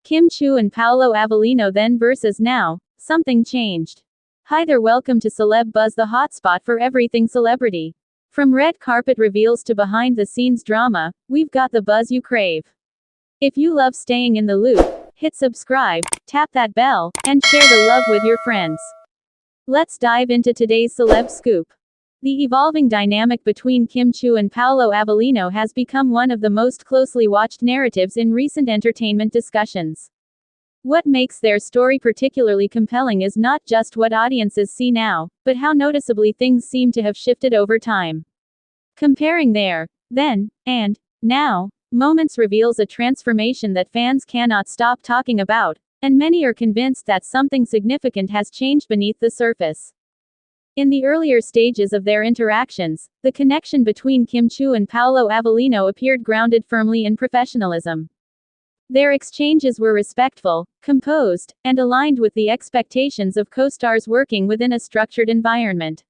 Chiu and Paulo Avelino then versus now, something changed. Hi there, welcome to Celeb Buzz, the hotspot for everything celebrity. From red carpet reveals to behind the scenes drama, we've got the buzz you crave. If you love staying in the loop, hit subscribe, tap that bell, and share the love with your friends. Let's dive into today's celeb scoop. The evolving dynamic between Chiu and Paulo Avelino has become one of the most closely watched narratives in recent entertainment discussions. What makes their story particularly compelling is not just what audiences see now, but how noticeably things seem to have shifted over time. Comparing their then and now moments reveals a transformation that fans cannot stop talking about, and many are convinced that something significant has changed beneath the surface. In the earlier stages of their interactions, the connection between Chiu and Paulo Avelino appeared grounded firmly in professionalism. Their exchanges were respectful, composed, and aligned with the expectations of co-stars working within a structured environment.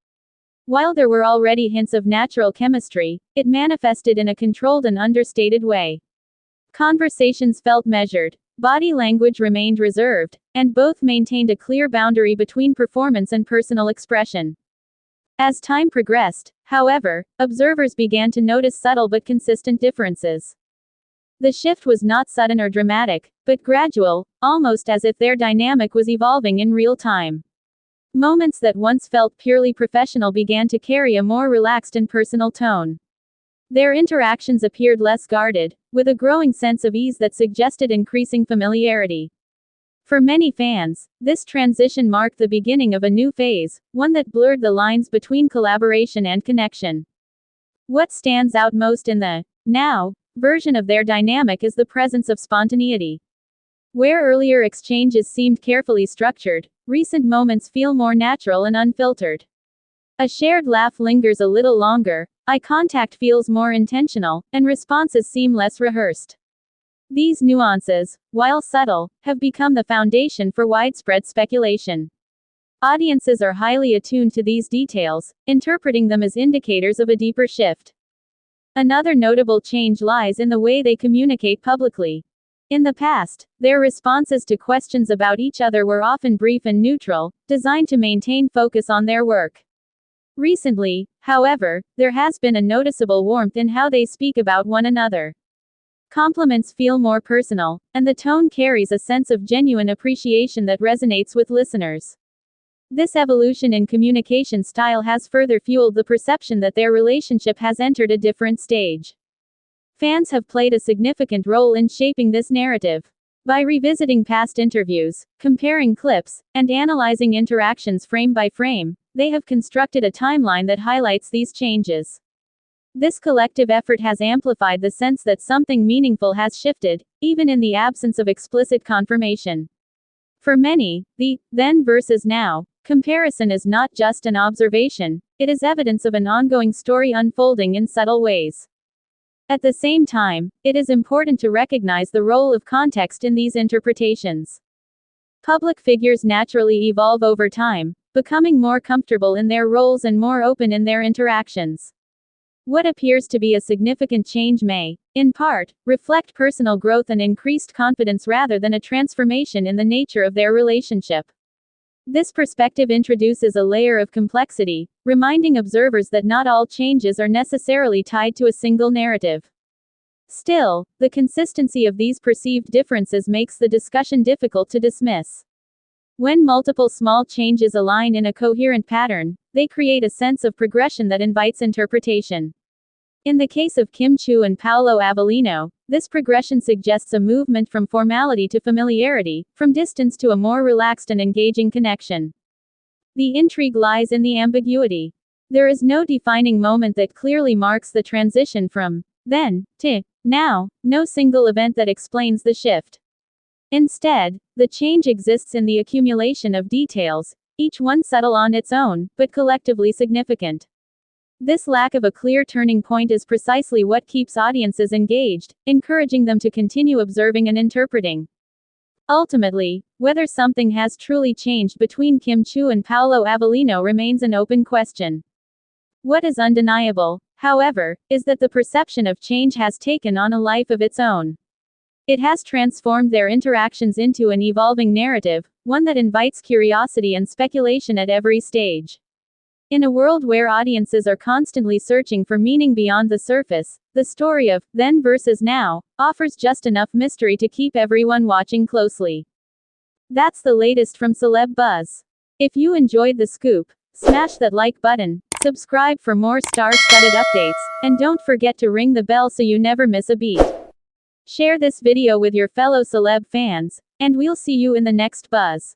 While there were already hints of natural chemistry, it manifested in a controlled and understated way. Conversations felt measured, body language remained reserved, and both maintained a clear boundary between performance and personal expression. As time progressed, however, observers began to notice subtle but consistent differences. The shift was not sudden or dramatic, but gradual, almost as if their dynamic was evolving in real time. Moments that once felt purely professional began to carry a more relaxed and personal tone. Their interactions appeared less guarded, with a growing sense of ease that suggested increasing familiarity. For many fans, this transition marked the beginning of a new phase, one that blurred the lines between collaboration and connection. What stands out most in the now version of their dynamic is the presence of spontaneity. Where earlier exchanges seemed carefully structured, recent moments feel more natural and unfiltered. A shared laugh lingers a little longer, eye contact feels more intentional, and responses seem less rehearsed. These nuances, while subtle, have become the foundation for widespread speculation. Audiences are highly attuned to these details, interpreting them as indicators of a deeper shift. Another notable change lies in the way they communicate publicly. In the past, their responses to questions about each other were often brief and neutral, designed to maintain focus on their work. Recently, however, there has been a noticeable warmth in how they speak about one another. Compliments feel more personal, and the tone carries a sense of genuine appreciation that resonates with listeners. This evolution in communication style has further fueled the perception that their relationship has entered a different stage. Fans have played a significant role in shaping this narrative. By revisiting past interviews, comparing clips, and analyzing interactions frame by frame, they have constructed a timeline that highlights these changes. This collective effort has amplified the sense that something meaningful has shifted, even in the absence of explicit confirmation. For many, the then versus now comparison is not just an observation, it is evidence of an ongoing story unfolding in subtle ways. At the same time, it is important to recognize the role of context in these interpretations. Public figures naturally evolve over time, becoming more comfortable in their roles and more open in their interactions. What appears to be a significant change may, in part, reflect personal growth and increased confidence rather than a transformation in the nature of their relationship. This perspective introduces a layer of complexity, reminding observers that not all changes are necessarily tied to a single narrative. Still, the consistency of these perceived differences makes the discussion difficult to dismiss. When multiple small changes align in a coherent pattern, they create a sense of progression that invites interpretation. In the case of Chiu and Paulo Avelino, this progression suggests a movement from formality to familiarity, from distance to a more relaxed and engaging connection. The intrigue lies in the ambiguity. There is no defining moment that clearly marks the transition from then to now, no single event that explains the shift. Instead, the change exists in the accumulation of details, each one subtle on its own, but collectively significant. This lack of a clear turning point is precisely what keeps audiences engaged, encouraging them to continue observing and interpreting. Ultimately, whether something has truly changed between Chiu and Paulo Avelino remains an open question. What is undeniable, however, is that the perception of change has taken on a life of its own. It has transformed their interactions into an evolving narrative, one that invites curiosity and speculation at every stage. In a world where audiences are constantly searching for meaning beyond the surface, the story of Then versus Now offers just enough mystery to keep everyone watching closely. That's the latest from Celeb Buzz. If you enjoyed the scoop, smash that like button, subscribe for more star-studded updates, and don't forget to ring the bell so you never miss a beat. Share this video with your fellow celeb fans, and we'll see you in the next buzz.